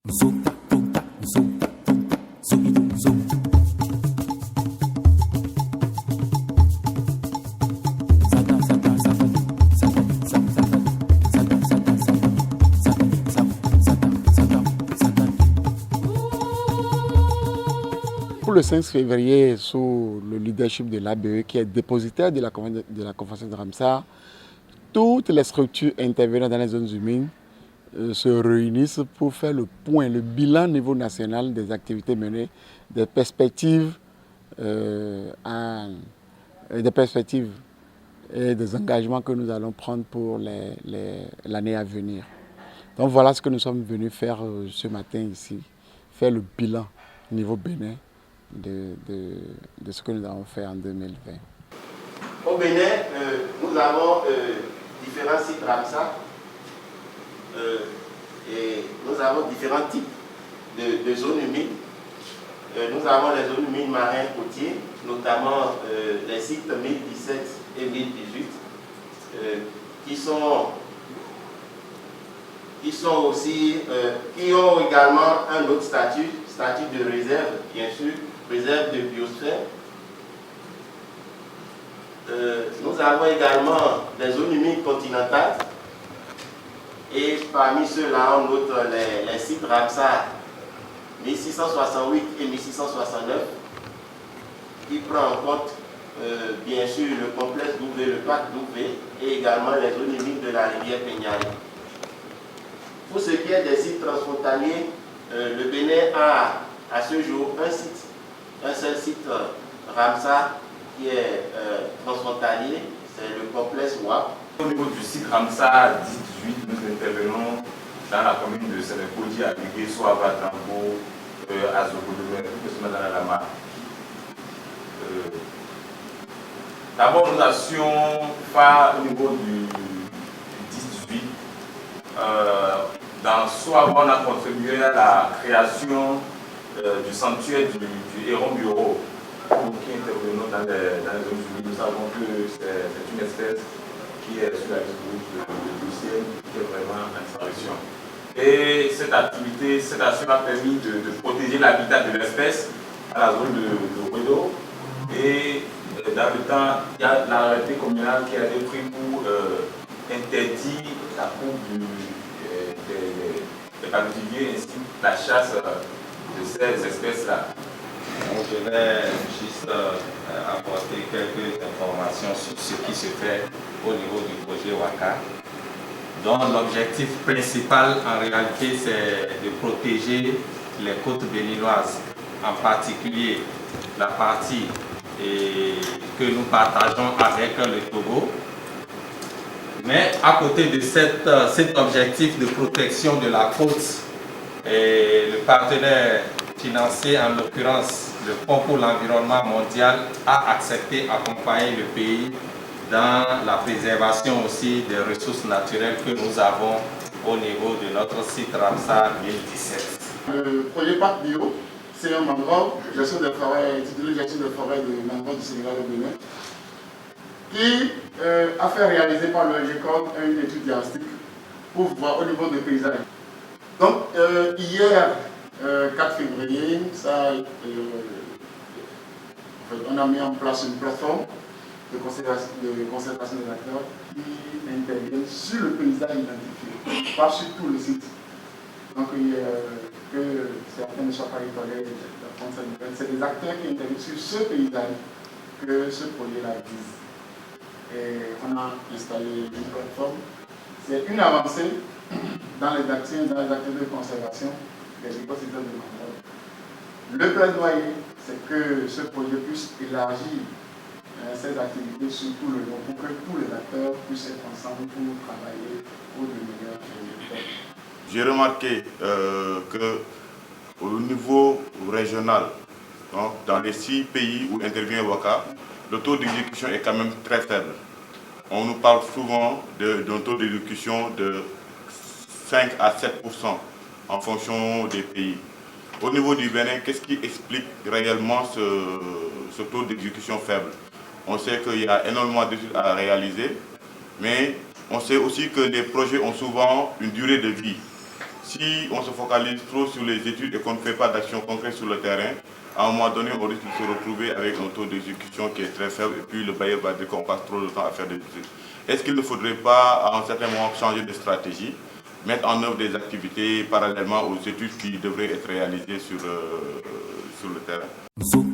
Pour le 5 février, sous le leadership de l'ABE, qui est dépositaire de la Convention de Ramsar, toutes les structures intervenant dans les zones humides se réunissent pour faire le point, le bilan au niveau national des activités menées, des perspectives et des engagements que nous allons prendre pour l'année à venir. Donc voilà ce que nous sommes venus faire ce matin ici, faire le bilan au niveau Bénin de ce que nous avons fait en 2020. Au Bénin, nous avons différents sites Ramsar et nous avons différents types de zones humides. Nous avons les zones humides marins côtiers, notamment les sites 1017 et 1018, qui ont également un autre statut de réserve, bien sûr, réserve de biosphère. Nous avons également des zones humides continentales et parmi ceux-là, on note les sites Ramsar 1668 et 1669 qui prend en compte bien sûr le complexe d'Ouvé, le parc d'Ouvé et également les zones humides de la rivière Peñaré. Pour ce qui est des sites transfrontaliers, le Bénin a à ce jour un seul site Ramsar qui est transfrontalier, c'est le complexe WAP. Au niveau du site Ramsar 18, nous intervenons dans la commune de Sénécodi, Abigué, Soava, Tambo, Azogodoumé, Lama. D'abord, nous assurons pas au niveau du 18. Dans Soava, on a contribué à la création du sanctuaire du héron bureau. Nous qui intervenons dans les zones humides, nous savons que c'est une espèce qui est sur la liste de l'ICN, qui est vraiment en disparition. Et cette action a permis de protéger l'habitat de l'espèce à la zone de Wedo. Et dans le temps, il y a l'arrêté communal qui a été pris pour interdire la coupe des paludistes ainsi que la chasse de ces espèces-là. Donc, je vais juste apporter quelques informations sur ce qui se fait au niveau du projet WACA, dont l'objectif principal en réalité c'est de protéger les côtes béninoises, en particulier la partie que nous partageons avec le Togo. Mais à côté de cet objectif de protection de la côte, le partenaire financier, en l'occurrence le Fonds pour l'environnement mondial, a accepté d'accompagner le pays dans la préservation aussi des ressources naturelles que nous avons au niveau de notre site Ramsar 1017. Le projet Parc Bio, c'est un mangrove, gestion de forêt, titulé gestion de forêt de mangrove du Sénégal au Bénin, qui a fait réaliser par le GECOM une étude diagnostique pour voir au niveau des paysages. Donc hier, 4 février, on a mis en place une plateforme de concertation des acteurs qui interviennent sur le paysage identifié, pas sur tout le site. Donc que certains ne soient pas étoilés, c'est des acteurs qui interviennent sur ce paysage que ce projet-là vise. Et on a installé une plateforme. C'est une avancée dans les actions de conservation des écosystèmes de mangrove. Le plaidoyer, c'est que ce projet puisse élargir ses activités sur tout le monde pour que tous les acteurs puissent être ensemble pour travailler pour de meilleurs résultats. J'ai remarqué qu'au niveau régional, donc dans les 6 pays où intervient WACA, le taux d'exécution est quand même très faible. On nous parle souvent d'un taux d'exécution de 5 à 7% en fonction des pays. Au niveau du Bénin, qu'est-ce qui explique réellement ce taux d'exécution faible? On sait qu'il y a énormément d'études à réaliser, mais on sait aussi que les projets ont souvent une durée de vie. Si on se focalise trop sur les études et qu'on ne fait pas d'action concrète sur le terrain, à un moment donné, on risque de se retrouver avec un taux d'exécution qui est très faible et puis le bailleur va dire qu'on passe trop de temps à faire des études. Est-ce qu'il ne faudrait pas, à un certain moment, changer de stratégie, mettre en œuvre des activités parallèlement aux études qui devraient être réalisées sur le terrain?